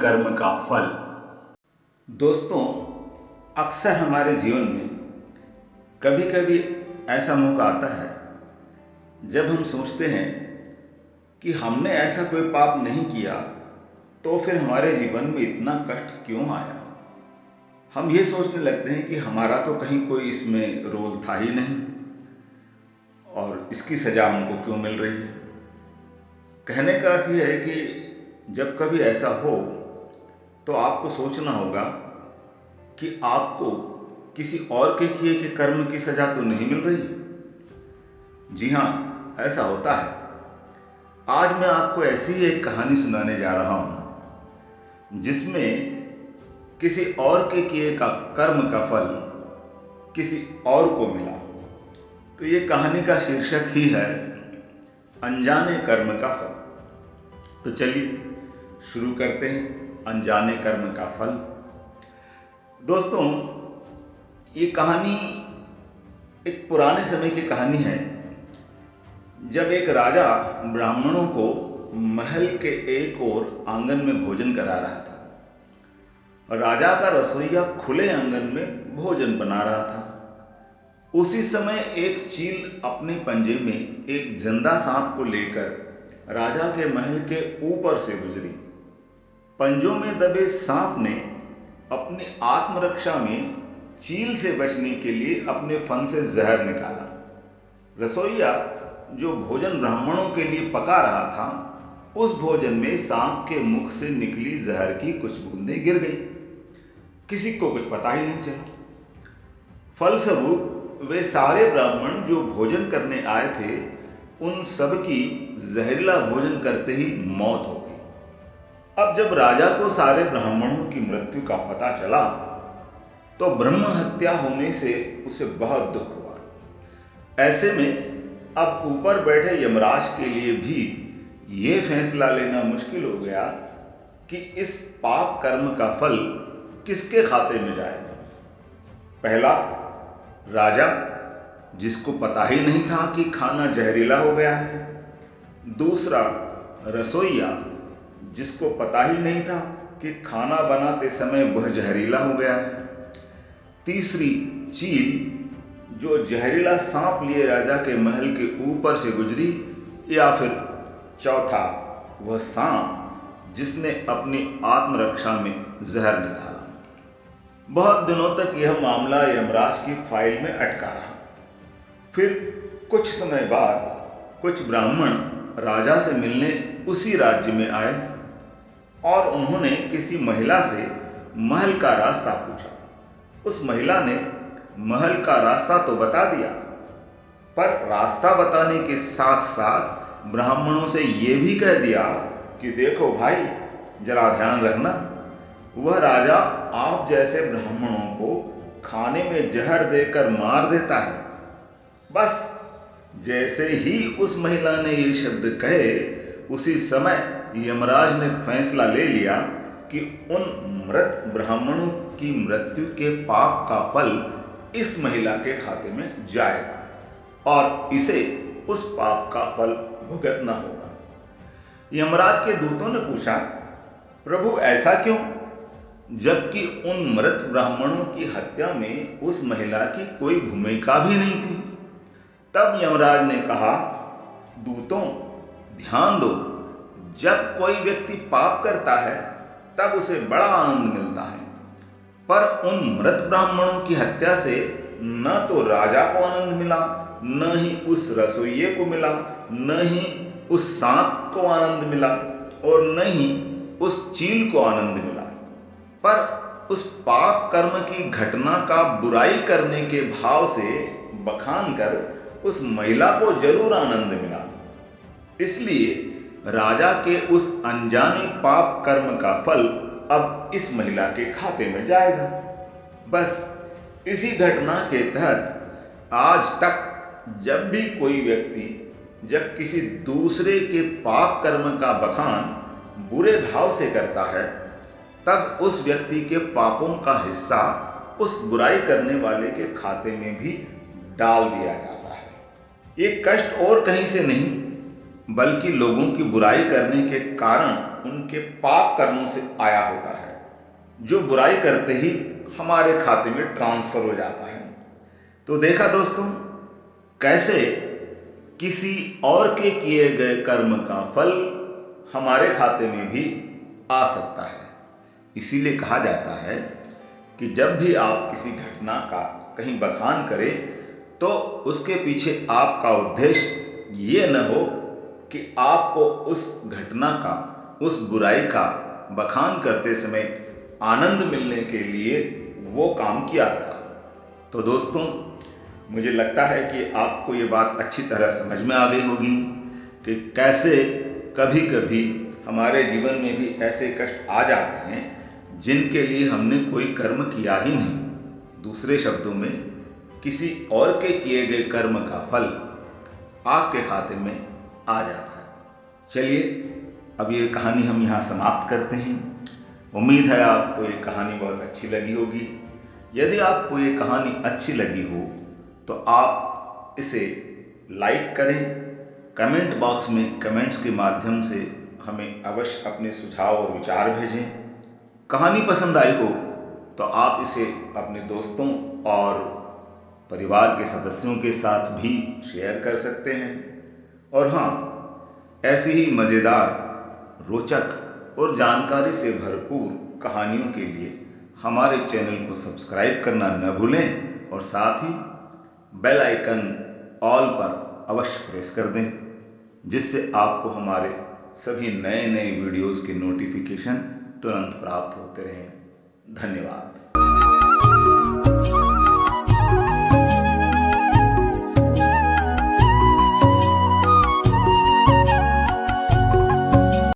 कर्म का फल। दोस्तों, अक्सर हमारे जीवन में कभी कभी ऐसा मौका आता है जब हम सोचते हैं कि हमने ऐसा कोई पाप नहीं किया, तो फिर हमारे जीवन में इतना कष्ट क्यों आया। हम ये सोचने लगते हैं कि हमारा तो कहीं कोई इसमें रोल था ही नहीं और इसकी सजा हमको क्यों मिल रही है। कहने का अर्थ यह है कि जब कभी ऐसा हो तो आपको सोचना होगा कि आपको किसी और के किए के कर्म की सजा तो नहीं मिल रही। जी हाँ, ऐसा होता है। आज मैं आपको ऐसी ही एक कहानी सुनाने जा रहा हूं जिसमें किसी और के किए का कर्म का फल किसी और को मिला। तो ये कहानी का शीर्षक ही है अनजाने कर्म का फल। तो चलिए शुरू करते हैं अनजाने कर्म का फल। दोस्तों, ये कहानी एक पुराने समय की कहानी है, जब एक राजा ब्राह्मणों को महल के एक ओर आंगन में भोजन करा रहा था। राजा का रसोइया खुले आंगन में भोजन बना रहा था। उसी समय एक चील अपने पंजे में एक जिंदा सांप को लेकर राजा के महल के ऊपर से गुजरी। पंजों में दबे सांप ने अपनी आत्मरक्षा में चील से बचने के लिए अपने फन से जहर निकाला। रसोइया जो भोजन ब्राह्मणों के लिए पका रहा था, उस भोजन में सांप के मुख से निकली जहर की कुछ बूंदें गिर गई। किसी को कुछ पता ही नहीं चला। फलस्वरूप वे सारे ब्राह्मण जो भोजन करने आए थे, उन सब की जहरीला भोजन करते ही मौत हो गई। अब जब राजा को सारे ब्राह्मणों की मृत्यु का पता चला तो ब्रह्म हत्या होने से उसे बहुत दुख हुआ। ऐसे में अब ऊपर बैठे यमराज के लिए भी ये फैसला लेना मुश्किल हो गया कि इस पाप कर्म का फल किसके खाते में जाएगा। पहला, राजा जिसको पता ही नहीं था कि खाना जहरीला हो गया है। दूसरा, रसोइया जिसको पता ही नहीं था कि खाना बनाते समय वह जहरीला हो गया है। तीसरी, चील जो जहरीला सांप लिए राजा के महल के ऊपर से गुजरी। या फिर चौथा, वह सांप जिसने अपनी आत्मरक्षा में जहर निकाला। बहुत दिनों तक यह मामला यमराज की फाइल में अटका रहा। फिर कुछ समय बाद कुछ ब्राह्मण राजा से मिलने उसी राज्य में आए और उन्होंने किसी महिला से महल का रास्ता पूछा। उस महिला ने महल का रास्ता तो बता दिया, पर रास्ता बताने के साथ साथ ब्राह्मणों से यह भी कह दिया कि देखो भाई, जरा ध्यान रखना, वह राजा आप जैसे ब्राह्मणों को खाने में जहर देकर मार देता है। बस जैसे ही उस महिला ने ये शब्द कहे, उसी समय यमराज ने फैसला ले लिया कि उन मृत ब्राह्मणों की मृत्यु के पाप का फल इस महिला के खाते में जाएगा और इसे उस पाप का फल भुगतना होगा। यमराज के दूतों ने पूछा, प्रभु ऐसा क्यों, जबकि उन मृत ब्राह्मणों की हत्या में उस महिला की कोई भूमिका भी नहीं थी। तब यमराज ने कहा, दूतों ध्यान दो, जब कोई व्यक्ति पाप करता है तब उसे बड़ा आनंद मिलता है, पर उन मृत ब्राह्मणों की हत्या से न तो राजा को आनंद मिला, न ही उस रसोइये को मिला, न ही उस सांप को आनंद मिला और न ही उस चील को आनंद मिला, पर उस पाप कर्म की घटना का बुराई करने के भाव से बखान कर उस महिला को जरूर आनंद मिला। इसलिए राजा के उस अनजाने पाप कर्म का फल अब इस महिला के खाते में जाएगा। बस इसी घटना के तहत आज तक जब भी कोई व्यक्ति जब किसी दूसरे के पाप कर्म का बखान बुरे भाव से करता है, तब उस व्यक्ति के पापों का हिस्सा उस बुराई करने वाले के खाते में भी डाल दिया जाता है। ये कष्ट और कहीं से नहीं, बल्कि लोगों की बुराई करने के कारण उनके पाप कर्मों से आया होता है, जो बुराई करते ही हमारे खाते में ट्रांसफर हो जाता है। तो देखा दोस्तों, कैसे किसी और के किए गए कर्म का फल हमारे खाते में भी आ सकता है। इसीलिए कहा जाता है कि जब भी आप किसी घटना का कहीं बखान करें तो उसके पीछे आपका उद्देश्य ये न हो कि आपको उस घटना का, उस बुराई का बखान करते समय आनंद मिलने के लिए वो काम किया गया। तो दोस्तों, मुझे लगता है कि आपको ये बात अच्छी तरह समझ में आ गई होगी कि कैसे कभी कभी हमारे जीवन में भी ऐसे कष्ट आ जाते हैं जिनके लिए हमने कोई कर्म किया ही नहीं। दूसरे शब्दों में, किसी और के किए गए कर्म का फल आपके खाते में आ जाता है। चलिए, अब ये कहानी हम यहाँ समाप्त करते हैं। उम्मीद है आपको ये कहानी बहुत अच्छी लगी होगी। यदि आपको ये कहानी अच्छी लगी हो तो आप इसे लाइक करें, कमेंट बॉक्स में कमेंट्स के माध्यम से हमें अवश्य अपने सुझाव और विचार भेजें। कहानी पसंद आई हो तो आप इसे अपने दोस्तों और परिवार के सदस्यों के साथ भी शेयर कर सकते हैं। और हाँ, ऐसी ही मज़ेदार, रोचक और जानकारी से भरपूर कहानियों के लिए हमारे चैनल को सब्सक्राइब करना न भूलें और साथ ही बेल आइकन ऑल पर अवश्य प्रेस कर दें, जिससे आपको हमारे सभी नए नए वीडियोस के नोटिफिकेशन तुरंत प्राप्त होते रहें। धन्यवाद।